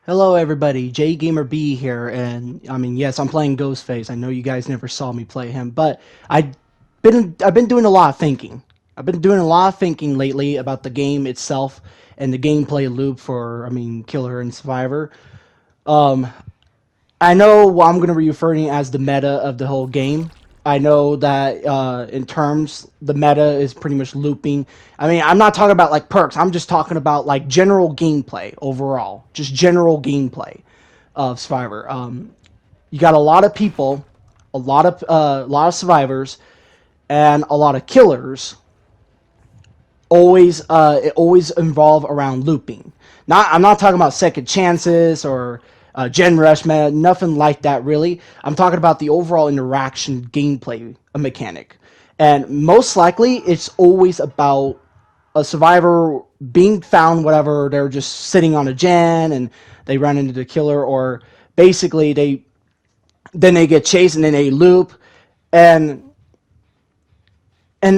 Hello everybody, JGamerB here, and I mean, yes, I'm playing Ghostface. I know you guys never saw me play him, but I've been doing a lot of thinking. I've been doing a lot of thinking lately about the game itself and the gameplay loop for, Killer and Survivor. Um, I know what I'm going to be referring as the meta of the whole game. I know that in terms, the meta is pretty much looping. I mean, I'm not talking about like perks. I'm just talking about like general gameplay overall, just general gameplay of Survivor. You got a lot of people, a lot of survivors, and a lot of killers. It always involve around looping. I'm not talking about second chances or gen rush, man, nothing like that really. I'm talking about the overall interaction gameplay mechanic, and most likely it's always about a survivor being found, whatever. They're just sitting on a gen and they run into the killer, or basically they get chased and then they loop, and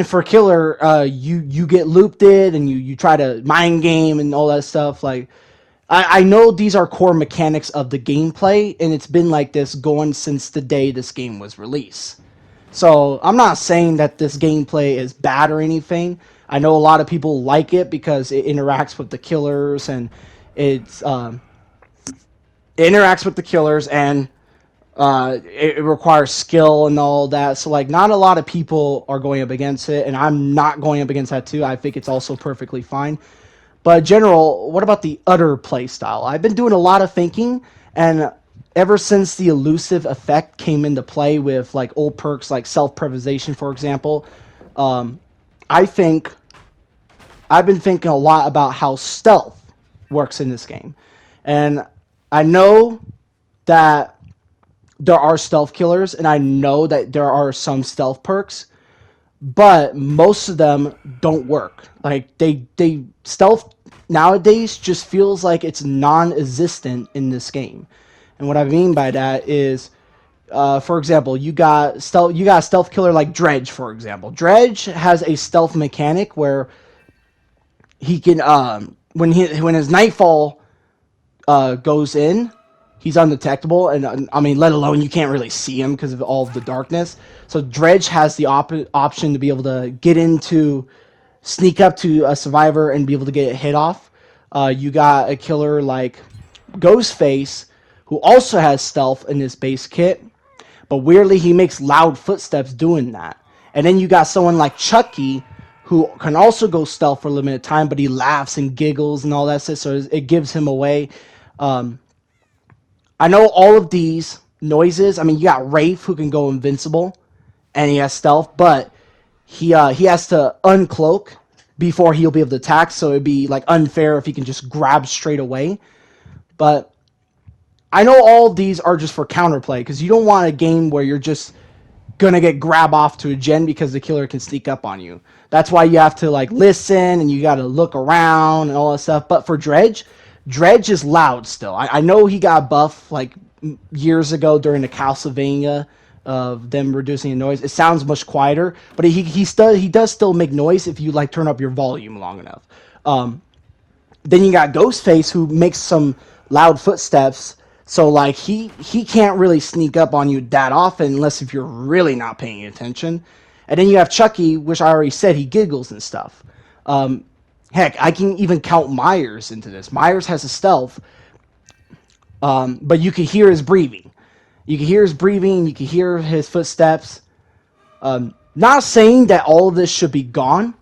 for killer, you get looped in and you try to mind game and all that stuff. Like I know these are core mechanics of the gameplay, and it's been like this going since the day this game was released. So I'm not saying that this gameplay is bad or anything. I know a lot of people like it because it interacts with the killers, and it's it interacts with the killers, and it requires skill and all that. So like, not a lot of people are going up against it, and I'm not going up against that too. I think it's also perfectly fine. But in general, what about the other play style? I've been doing a lot of thinking, and ever since the elusive effect came into play with like old perks like self-preservation, for example, um, I think I've been thinking a lot about how stealth works in this game, and I know that there are stealth killers, and I know that there are some stealth perks, but most of them don't work. Like they stealth nowadays just feels like it's non-existent in this game. And what I mean by that is, for example, you got a stealth killer like Dredge. For example, Dredge has a stealth mechanic where he can when his nightfall goes in, he's undetectable, and I mean, let alone you can't really see him because of all of the darkness. So Dredge has the option to be able to sneak up to a survivor and be able to get a hit off. You got a killer like Ghostface, who also has stealth in his base kit, but weirdly he makes loud footsteps doing that. And then you got someone like Chucky, who can also go stealth for a limited time, but he laughs and giggles and all that stuff, so it gives him away. Um, I know all of these noises. I mean, you got Rafe, who can go invincible, and he has stealth, but he has to uncloak before he'll be able to attack. So it'd be like unfair if he can just grab straight away. But I know all of these are just for counterplay, because you don't want a game where you're just gonna get grab off to a gen because the killer can sneak up on you. That's why you have to like listen, and you got to look around and all that stuff. But for Dredge is loud still. I know he got buff like years ago during the Castlevania of them reducing the noise. It sounds much quieter, but he does still make noise if you like turn up your volume long enough. Then you got Ghostface, who makes some loud footsteps. So like he can't really sneak up on you that often unless if you're really not paying attention. And then you have Chucky, which I already said, he giggles and stuff. Heck, I can even count Myers into this. Myers has a stealth, but you can hear his breathing. You can hear his breathing. You can hear his footsteps. Not saying that all of this should be gone,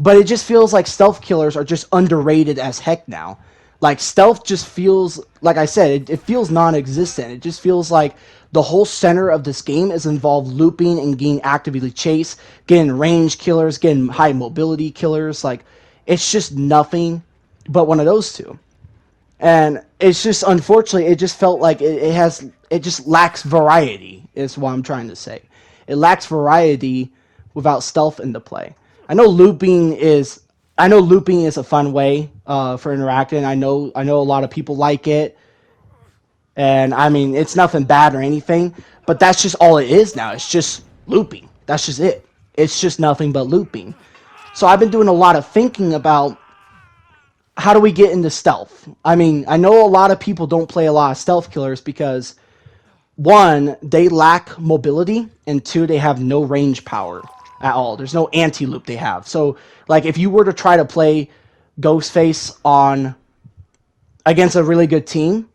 but it just feels like stealth killers are just underrated as heck now. Like, stealth just feels, like I said, it feels non-existent. It just feels like the whole center of this game is involved looping and getting actively chased, getting range killers, getting high mobility killers. Like, it's just nothing but one of those two. And it's just, unfortunately, it just felt like it just lacks variety, is what I'm trying to say. It lacks variety without stealth into play. I know looping is a fun way for interacting. I know a lot of people like it, and I mean, it's nothing bad or anything, but that's just all it is now. It's just looping. That's just it. It's just nothing but looping. So I've been doing a lot of thinking about how do we get into stealth? I mean, I know a lot of people don't play a lot of stealth killers because one, they lack mobility, and two, they have no range power at all. There's no anti-loop they have. So, like, if you were to try to play Ghostface on against a really good team,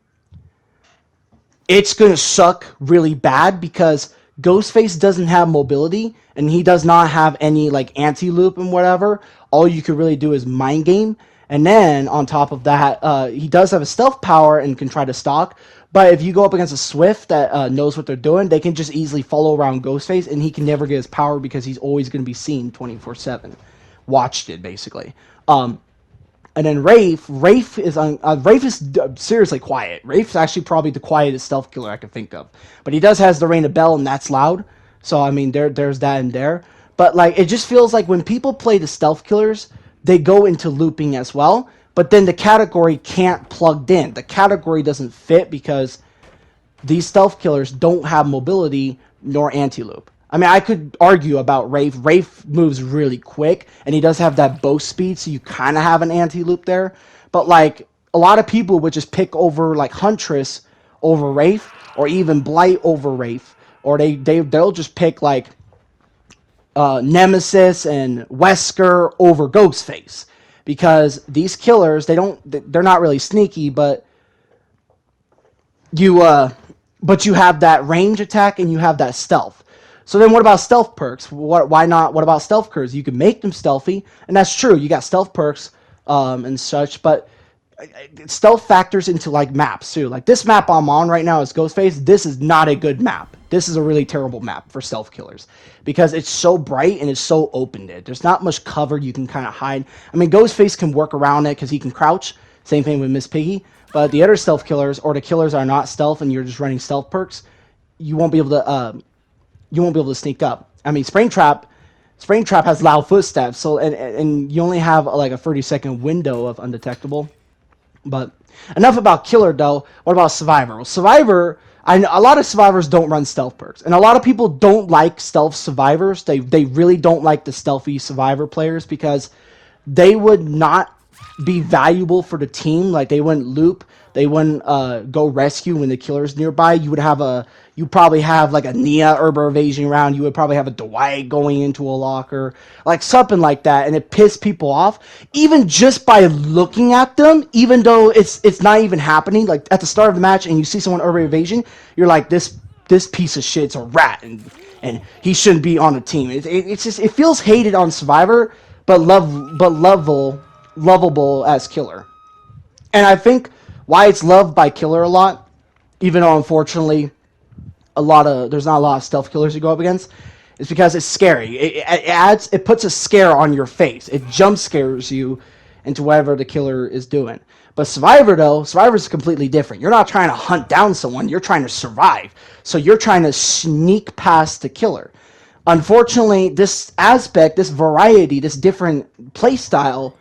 it's going to suck really bad because Ghostface doesn't have mobility and he does not have any like anti-loop and whatever. All you could really do is mind game. And then on top of that, he does have a stealth power and can try to stalk. But if you go up against a Swift that knows what they're doing, they can just easily follow around Ghostface and he can never get his power because he's always going to be seen 24/7. Watched it basically. And then Rafe is seriously quiet. Rafe's actually probably the quietest stealth killer I can think of. But he does has the Rain of Bell, and that's loud. So I mean, there's that in there. But like, it just feels like when people play the stealth killers, they go into looping as well. But then the category can't plugged in. The category doesn't fit because these stealth killers don't have mobility nor anti-loop. I mean, I could argue about Rafe. Rafe moves really quick, and he does have that bow speed, so you kind of have an anti-loop there. But, like, a lot of people would just pick over, like, Huntress over Rafe, or even Blight over Rafe. Or they'll just pick, like, Nemesis and Wesker over Ghostface. Because these killers, they're not really sneaky, but you have that range attack and you have that stealth. So then what about stealth perks? Why not? What about stealth perks? You can make them stealthy, and that's true. You got stealth perks and such, but stealth factors into like maps too. Like this map I'm on right now is Ghostface. This is not a good map. This is a really terrible map for stealth killers because it's so bright and it's so open-ended. There's not much cover you can kind of hide. I mean, Ghostface can work around it because he can crouch. Same thing with Miss Piggy. But the other stealth killers or the killers are not stealth and you're just running stealth perks, you won't be able to sneak up. I mean, Springtrap has loud footsteps, so and you only have like a 30-second window of undetectable. But enough about killer though. What about survivor? Well, survivor, a lot of survivors don't run stealth perks, and a lot of people don't like stealth survivors. They really don't like the stealthy survivor players because they would not be valuable for the team. Like they wouldn't loop, they wouldn't go rescue when the killer's nearby. You probably have like a Nia Urban Evasion round. You would probably have a Dwight going into a locker, like something like that, and it pissed people off. Even just by looking at them, even though it's not even happening. Like at the start of the match, and you see someone Urban Evasion, you're like, this piece of shit's a rat, and he shouldn't be on the team. It's just it feels hated on Survivor, but lovable as killer. And I think why it's loved by killer a lot, even though unfortunately there's not a lot of stealth killers you go up against, is because it's scary. It puts a scare on your face. It jump scares you into whatever the killer is doing. But Survivor is completely different. You're not trying to hunt down someone, you're trying to survive. So you're trying to sneak past the killer. Unfortunately, this aspect, this variety, this different play style,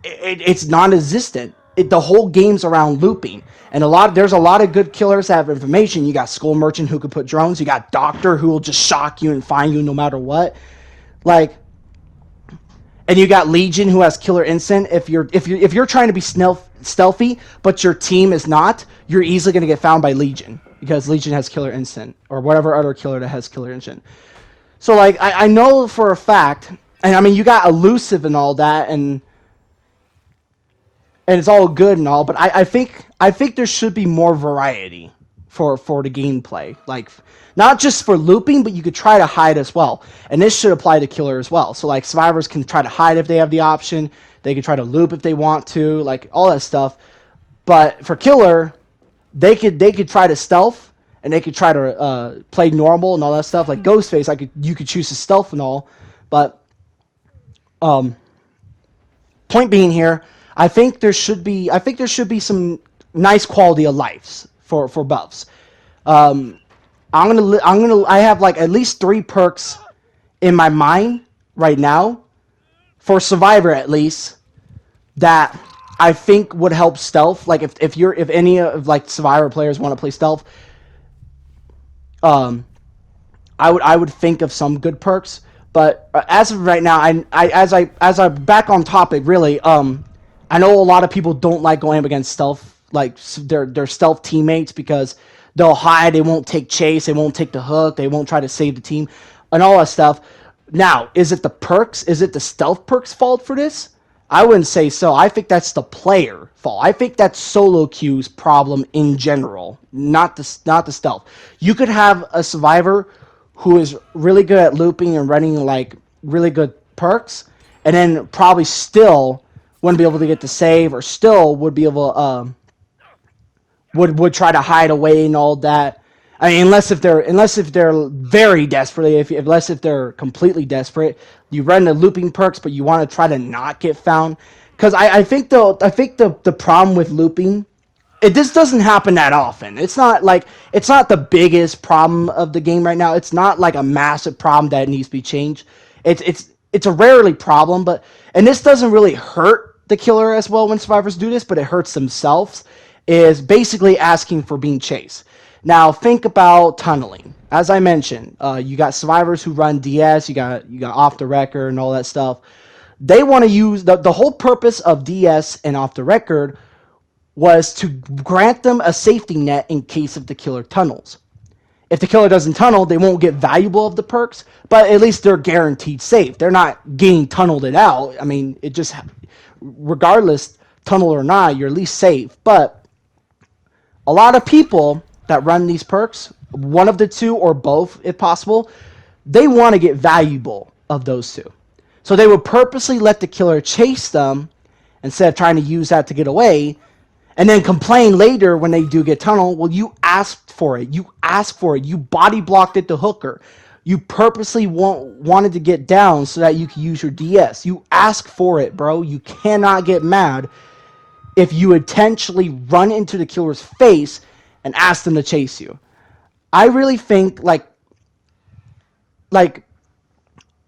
it's non-existent. The whole game's around looping, and there's a lot of good killers that have information. You got Skull Merchant who could put drones. You got Doctor who will just shock you and find you no matter what. Like, and you got Legion who has Killer Instinct. If you're trying to be stealthy, but your team is not, you're easily going to get found by Legion because Legion has Killer Instinct or whatever other killer that has Killer Instinct. So like I know for a fact, and I mean you got Elusive and all that, and it's all good and all, but I think there should be more variety for the gameplay. Like, not just for looping, but you could try to hide as well. And this should apply to killer as well. So, like, survivors can try to hide if they have the option. They can try to loop if they want to, like, all that stuff. But for killer, they could try to stealth, and they could try to play normal and all that stuff. Like Ghostface, you could choose to stealth and all. But, point being here, I think there should be some nice quality of lives for buffs. I have like at least 3 perks in my mind right now for Survivor at least that I think would help stealth. Like if any of like Survivor players want to play stealth, I would think of some good perks. But as of right now, as I back on topic really, I know a lot of people don't like going up against stealth, like their stealth teammates, because they'll hide, they won't take chase, they won't take the hook, they won't try to save the team, and all that stuff. Now, is it the perks? Is it the stealth perks' fault for this? I wouldn't say so. I think that's the player fault. I think that's solo queue's problem in general, not the stealth. You could have a survivor who is really good at looping and running like really good perks, and then probably still wouldn't be able to get the save, or still would be able would try to hide away and all that. I mean, unless if they're very desperately, unless if they're completely desperate, you run the looping perks, but you want to try to not get found. Because I think the problem with looping, this doesn't happen that often. It's not the biggest problem of the game right now. It's not like a massive problem that needs to be changed. It's a rarely problem, and this doesn't really hurt the killer as well when survivors do this, but it hurts themselves. Is basically asking for being chased. Now think about tunneling. As I mentioned, you got survivors who run DS, you got off the record and all that stuff. They want to use the whole purpose of DS and off the record was to grant them a safety net in case of the killer tunnels. If the killer doesn't tunnel, they won't get valuable of the perks, but at least they're guaranteed safe. They're not getting tunneled it out. I mean, it just, regardless, tunnel or not, you're at least safe. But a lot of people that run these perks, one of the two or both if possible, they want to get valuable of those two. So they would purposely let the killer chase them instead of trying to use that to get away, and then complain later when they do get tunnel. Well, you asked for it. You asked for it. You body blocked it to hooker. You purposely wanted to get down so that you could use your DS. You asked for it, bro. You cannot get mad if you intentionally run into the killer's face and ask them to chase you. I really think like I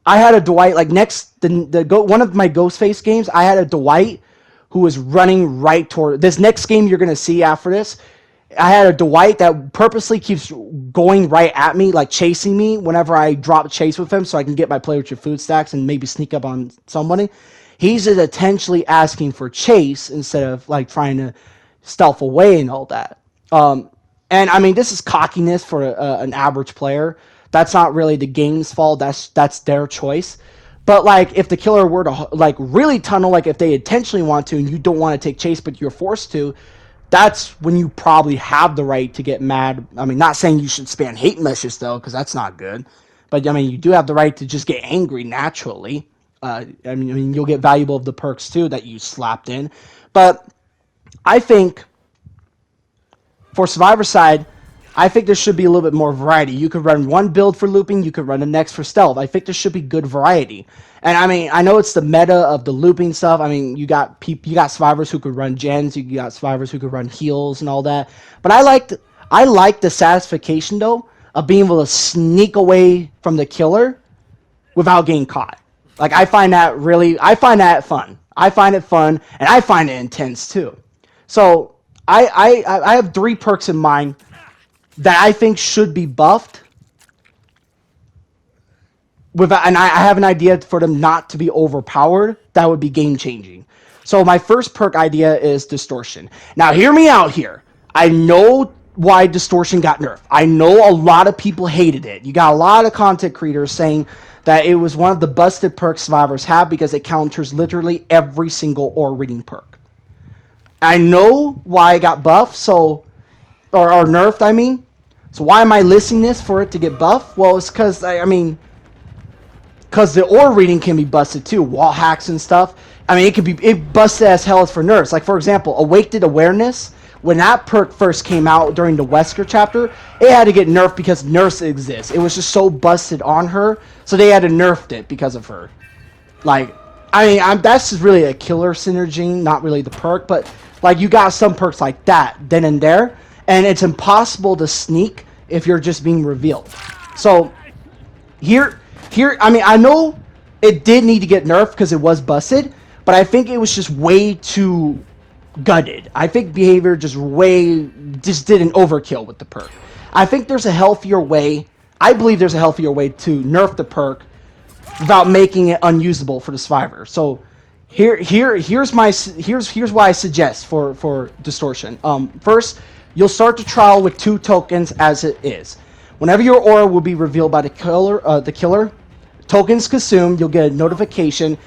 had a Dwight one of my Ghostface games. I had a Dwight who was running right toward this next game you're gonna see after this. I had a Dwight that purposely keeps going right at me, like chasing me whenever I drop chase with him, so I can get my play with your food stacks and maybe sneak up on somebody. He's just intentionally asking for chase instead of like trying to stealth away and all that. And I mean, this is cockiness for an average player. That's not really the game's fault. That's their choice. But like, if the killer were to like really tunnel, like if they intentionally want to, and you don't want to take chase, but you're forced to, that's when you probably have the right to get mad. I mean, not saying you should spam hate messages though, because that's not good. But I mean, you do have the right to just get angry naturally. I mean, you'll get valuable of the perks too that you slapped in. But I think for Survivor side, I think there should be a little bit more variety. You could run one build for looping, you could run the next for stealth. I think there should be good variety. And I mean, I know it's the meta of the looping stuff. I mean, you got survivors who could run gens, you got survivors who could run heals and all that. But I like the satisfaction though of being able to sneak away from the killer without getting caught. Like, I find that fun. I find it fun, and I find it intense too. So I have 3 perks in mind that I think should be buffed. And I have an idea for them not to be overpowered. That would be game changing. So my first perk idea is distortion. Now hear me out here. I know why distortion got nerfed. I know a lot of people hated it. You got a lot of content creators saying that it was one of the busted perks survivors have because it counters literally every single ore reading perk. I know why it got buffed, or nerfed, I mean. So why am I listing this for it to get buffed? Well, it's because, because the ore reading can be busted too, wall hacks and stuff. I mean, it busted as hell as for nerfs. Like, for example, Awakened Awareness, when that perk first came out during the Wesker chapter, it had to get nerfed because nerfs exist. It was just so busted on her, so they had to nerf it because of her. Like, I mean, that's just really a killer synergy, not really the perk, but like, you got some perks like that then and there, and it's impossible to sneak if you're just being revealed. So here, I mean, I know it did need to get nerfed because it was busted, but I think it was just way too gutted. I think behavior just did an overkill with the perk. I think there's a healthier way. I believe there's a healthier way to nerf the perk without making it unusable for the survivor. So Here's why I suggest for distortion. First, you'll start the trial with 2 tokens as it is. Whenever your aura will be revealed by the killer, tokens consumed, you'll get a notification,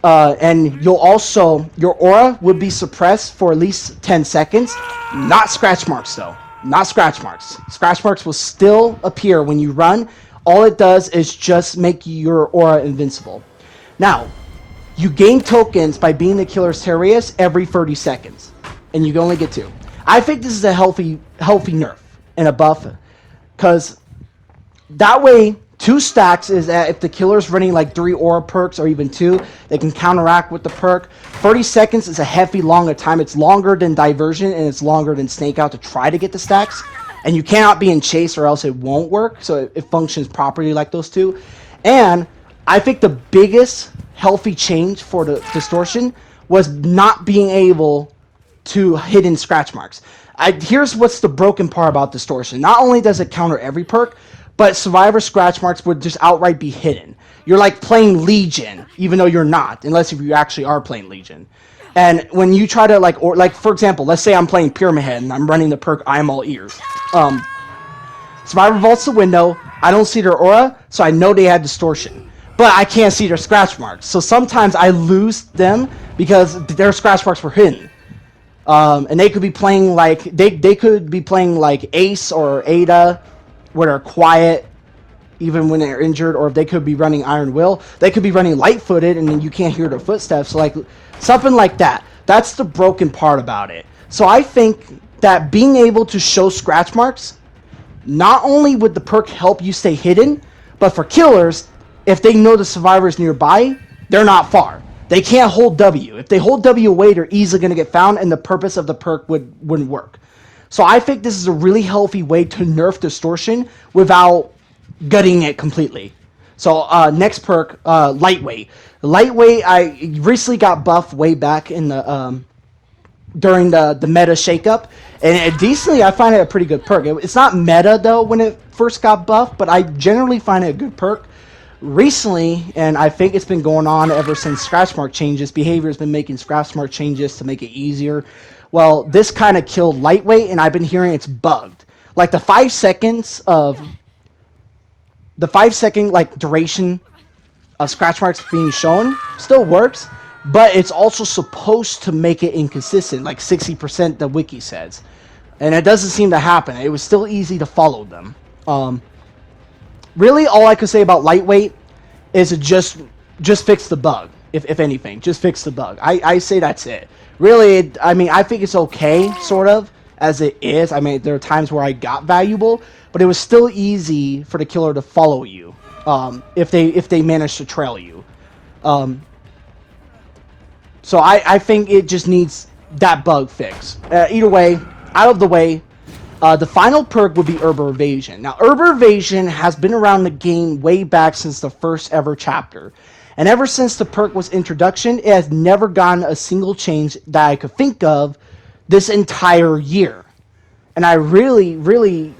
and your aura will be suppressed for at least 10 seconds. Not scratch marks though. Not scratch marks. Scratch marks will still appear when you run. All it does is just make your aura invincible. Now, you gain tokens by being the killer's terrorist every 30 seconds, and you can only get 2. I think this is a healthy nerf and a buff, because that way 2 stacks is that if the killer's running like 3 aura perks or even 2, they can counteract with the perk. 30 seconds is a heavy longer time. It's longer than diversion, and it's longer than snake out to try to get the stacks. And you cannot be in chase or else it won't work. So it functions properly like those 2. And I think the biggest healthy change for the distortion was not being able to hidden scratch marks. Here's what's the broken part about distortion. Not only does it counter every perk, but survivor scratch marks would just outright be hidden. You're like playing Legion, even though you're not, unless if you actually are playing Legion. And when you try to like for example, let's say I'm playing Pyramid Head and I'm running the perk I am all ears. Survivor vaults the window. I don't see their aura, so I know they had distortion, but I can't see their scratch marks. So sometimes I lose them because their scratch marks were hidden. And they could be playing like they could be playing like Ace or Ada, where they're quiet even when they're injured, or if they could be running Iron Will, they could be running light-footed and then you can't hear their footsteps. So like something like that. That's the broken part about it. So I think that being able to show scratch marks, not only would the perk help you stay hidden, but for killers, if they know the survivor is nearby, they're not far. They can't hold W. If they hold W away, they're easily going to get found, and the purpose of the perk wouldn't work. So I think this is a really healthy way to nerf distortion without gutting it completely. So next perk, lightweight. Lightweight, I recently got buffed way back in the during the meta shakeup, and decently I find it a pretty good perk. It's not meta though when it first got buffed, but I generally find it a good perk. Recently, and I think it's been going on ever since scratch mark changes, behavior has been making scratch mark changes to make it easier. Well, this kind of killed lightweight, and I've been hearing it's bugged. Like the 5 seconds like duration of scratch marks being shown still works, but it's also supposed to make it inconsistent, like 60% the wiki says. And it doesn't seem to happen. It was still easy to follow them. Really, all I could say about lightweight is it just fix the bug. If anything, just fix the bug. I say that's it. Really, I mean, I think it's okay, sort of, as it is. I mean, there are times where I got valuable, but it was still easy for the killer to follow you, if they managed to trail you. So I think it just needs that bug fix. Either way, out of the way. The final perk would be Urban Evasion. Now, Urban Evasion has been around the game way back since the first ever chapter. And ever since the perk was introduction, it has never gotten a single change that I could think of this entire year. And I really,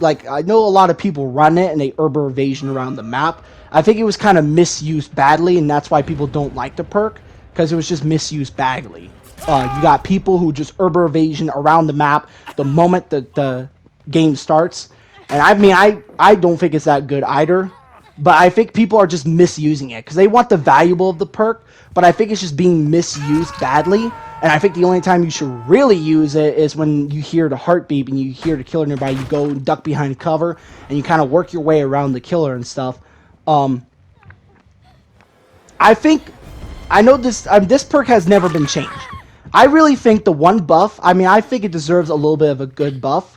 I know a lot of people run it and they Urban Evasion around the map. I think it was kind of misused badly, and that's why people don't like the perk, because it was just misused badly. You got people who just Urban Evasion around the map the moment the game starts, and I mean I don't think it's that good either, but I think people are just misusing it because they want the valuable of the perk, but I think it's just being misused badly. And I think the only time you should really use it is when you hear the heartbeat and you hear the killer nearby. You go and duck behind cover and you kind of work your way around the killer and stuff. I know this perk has never been changed. I really think the one buff, I mean, I think it deserves a little bit of a good buff.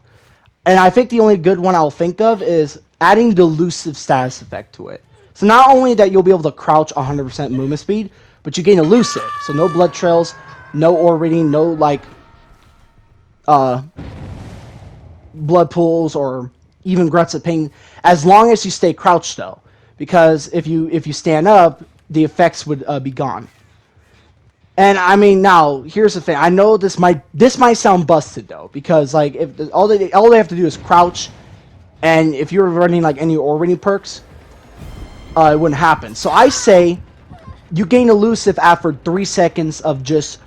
And I think the only good one I'll think of is adding the elusive status effect to it. So not only that you'll be able to crouch 100% movement speed, but you gain elusive. So no blood trails, no ore reading, no like blood pools or even grunts of pain, as long as you stay crouched though. Because if you stand up, the effects would be gone. And I mean, now here's the thing. I know this might sound busted though, because like if all they have to do is crouch, and if you're running like any ore reading perks, it wouldn't happen. So I say you gain elusive after 3 seconds of just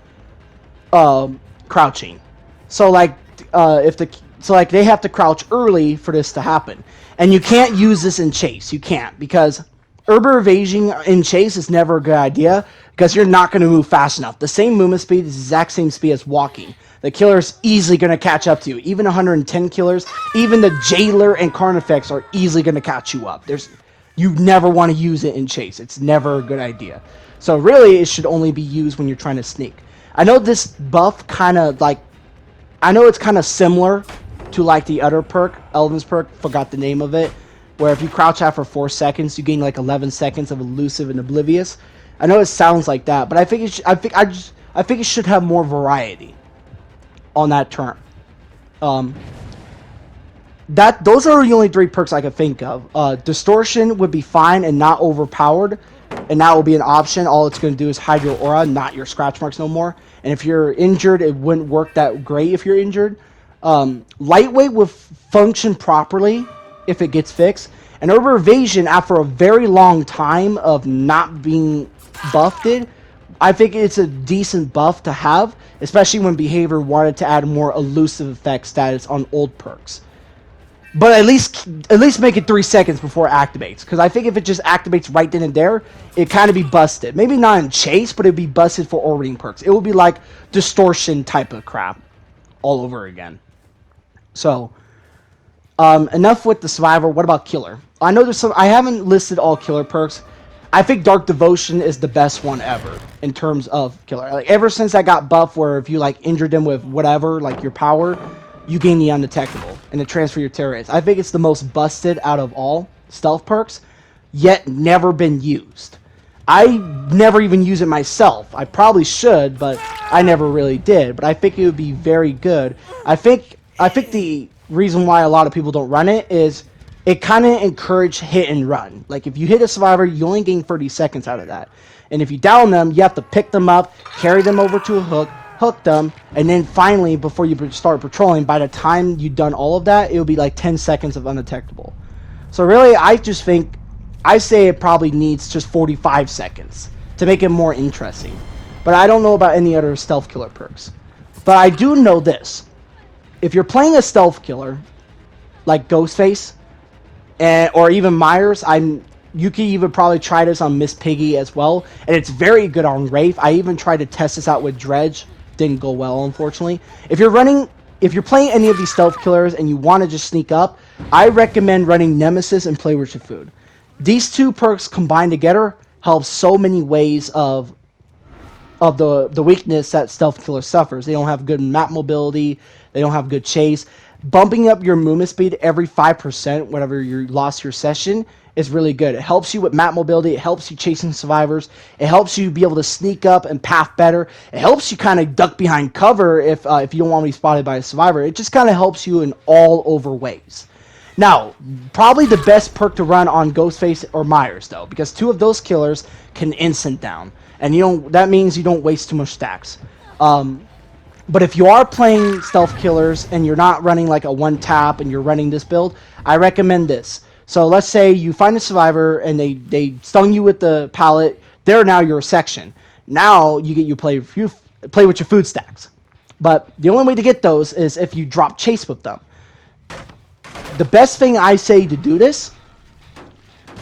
crouching. So like if the so like they have to crouch early for this to happen, and you can't use this in chase. You can't, because urban evasion in chase is never a good idea because you're not going to move fast enough. The same movement speed is the exact same speed as walking. The killer's easily going to catch up to you. Even 110 killers, even the Jailer and Carnifex are easily going to catch you up. You never want to use it in chase. It's never a good idea. So really, it should only be used when you're trying to sneak. I know this buff kind of like, I know it's kind of similar to like the other perk, Elven's perk, forgot the name of it, where if you crouch out for 4 seconds, you gain like 11 seconds of elusive and oblivious. I know it sounds like that, but I think it should have more variety on that term. Those are the only 3 perks I could think of. Distortion would be fine and not overpowered, and that will be an option. All it's going to do is hide your aura, not your scratch marks no more. And if you're injured, it wouldn't work that great if you're injured. Lightweight would function properly if it gets fixed. And urban evasion, after a very long time of not being buffed, I think it's a decent buff to have, especially when Behavior wanted to add more elusive effect status on old perks. But at least make it 3 seconds before it activates, because I think if it just activates right then and there, it kind of be busted. Maybe not in chase, but it'd be busted for orbiting perks. It would be like distortion type of crap all over again. So, enough with the survivor. What about killer? I know there's some. I haven't listed all killer perks. I think Dark Devotion is the best one ever in terms of killer. Like ever since I got buff, where if you like injured them with whatever, like your power, you gain the undetectable and to transfer your terrorists. I think it's the most busted out of all stealth perks, yet never been used. I never even use it myself. I probably should, but I never really did. But I think it would be very good. I think the reason why a lot of people don't run it is it kind of encourages hit and run. Like if you hit a survivor, you only gain 30 seconds out of that. And if you down them, you have to pick them up, carry them over to a hook them, and then finally, before you start patrolling, by the time you've done all of that, it'll be like 10 seconds of undetectable. So really, I say it probably needs just 45 seconds to make it more interesting. But I don't know about any other stealth killer perks. But I do know this. If you're playing a stealth killer, like Ghostface, or even Myers, you can even probably try this on Miss Piggy as well, and it's very good on Wraith. I even tried to test this out with Dredge. Didn't go well, unfortunately. If you're playing any of these stealth killers and you want to just sneak up, I recommend running Nemesis and Play with Your Food. These 2 perks combined together help so many ways of the weakness that stealth killer suffers. They don't have good map mobility. They don't have good chase. Bumping up your movement speed every 5% whenever you lost your session is really good. It helps you with map mobility. It helps you chasing survivors. It helps you be able to sneak up and path better. It helps you kind of duck behind cover if you don't want to be spotted by a survivor. It just kind of helps you in all over ways. Now, probably the best perk to run on Ghostface or Myers, though, because 2 of those killers can instant down, and that means you don't waste too much stacks. But if you are playing stealth killers and you're not running like a 1-tap and you're running this build, I recommend this. So let's say you find a survivor and they stung you with the pallet. They're now your section. Now you play with your food stacks. But the only way to get those is if you drop chase with them. The best thing I say to do this,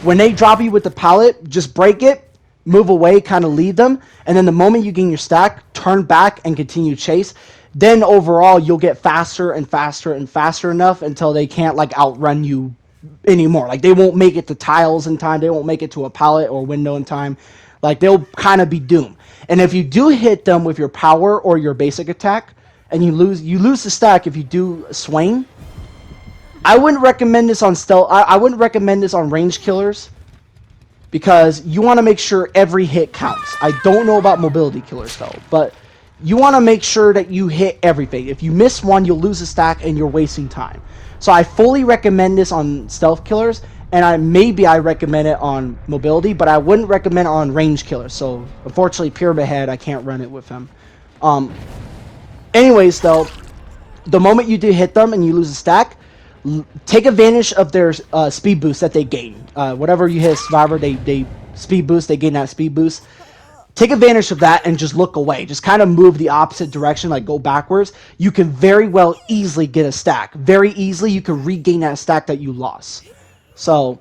when they drop you with the pallet, just break it, move away, kind of lead them, and then the moment you gain your stack, turn back and continue chase. Then overall, you'll get faster and faster and faster enough until they can't like outrun you anymore. Like they won't make it to tiles in time. They won't make it to a pallet or window in time. Like they'll kind of be doomed. And if you do hit them with your power or your basic attack, and you lose the stack if you do swing. I wouldn't recommend this on stealth. I wouldn't recommend this on range killers, because you want to make sure every hit counts. I don't know about mobility killers though, but you want to make sure that you hit everything. If you miss one, you'll lose a stack and you're wasting time. So I fully recommend this on stealth killers, and I recommend it on mobility, but I wouldn't recommend it on range killers. So unfortunately, Pyramid Head, I can't run it with him. Anyways though, the moment you do hit them and you lose a stack, take advantage of their speed boost that they gain. Whatever you hit a survivor, they speed boost, they gain that speed boost. take advantage of that and just look away. Just kind of move the opposite direction, like go backwards. You can very well easily get a stack. Very easily, you can regain that stack that you lost. So,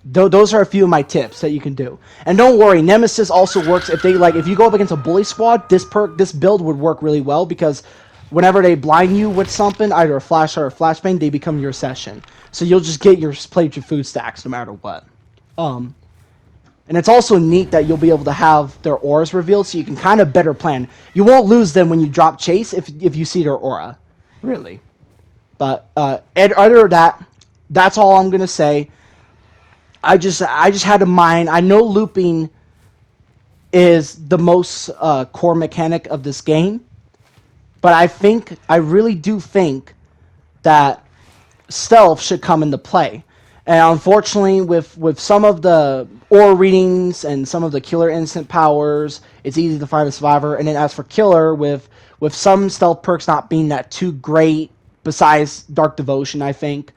those are a few of my tips that you can do. And don't worry, Nemesis also works if you go up against a bully squad. This build would work really well because whenever they blind you with something, either a flashlight or a flashbang, they become your session. So you'll just play your food stacks no matter what. And it's also neat that you'll be able to have their auras revealed, so you can kind of better plan. You won't lose them when you drop chase if you see their aura, really. But other than that, that's all I'm gonna say. I just had to mine. I know looping is the most core mechanic of this game, but I really do think that stealth should come into play. And unfortunately, with some of the aura readings and some of the killer instant powers, it's easy to find a survivor. And then as for killer, with some stealth perks not being that too great, besides Dark Devotion, I think,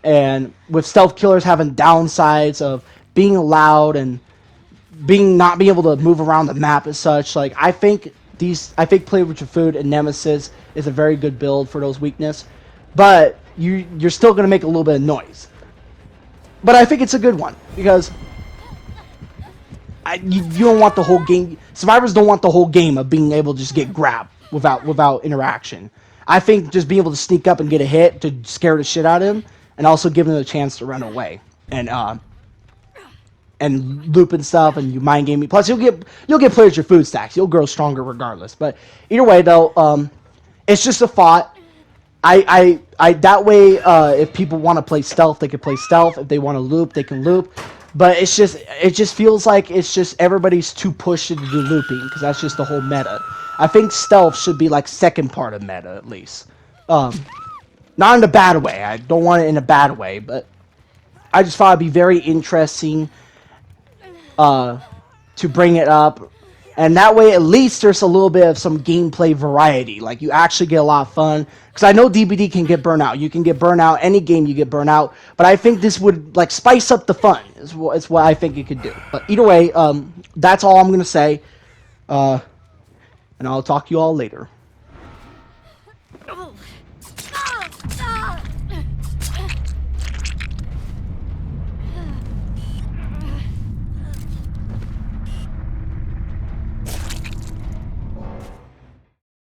and with stealth killers having downsides of being loud and not being able to move around the map as such, like I think Play With Your Food and Nemesis is a very good build for those weaknesses, but you're still going to make a little bit of noise. But I think it's a good one because you don't want the whole game. Survivors don't want the whole game of being able to just get grabbed without interaction. I think just being able to sneak up and get a hit to scare the shit out of him, and also give him a chance to run away and loop and stuff, and you mind gaming. Plus, you'll get players your food stacks. You'll grow stronger regardless. But either way, though, it's just a thought. I that way, if people want to play stealth, they can play stealth. If they want to loop, they can loop. But it just feels like it's just everybody's too pushed to do looping because that's just the whole meta. I think stealth should be like second part of meta at least. Not in a bad way. I don't want it in a bad way, but I just thought it'd be very interesting to bring it up. And that way, at least there's a little bit of some gameplay variety. Like, you actually get a lot of fun. Because I know DBD can get burnt out. You can get burnt out. Any game you get burnt out. But I think this would, like, spice up the fun. Is what I think it could do. But either way, that's all I'm going to say. And I'll talk to you all later.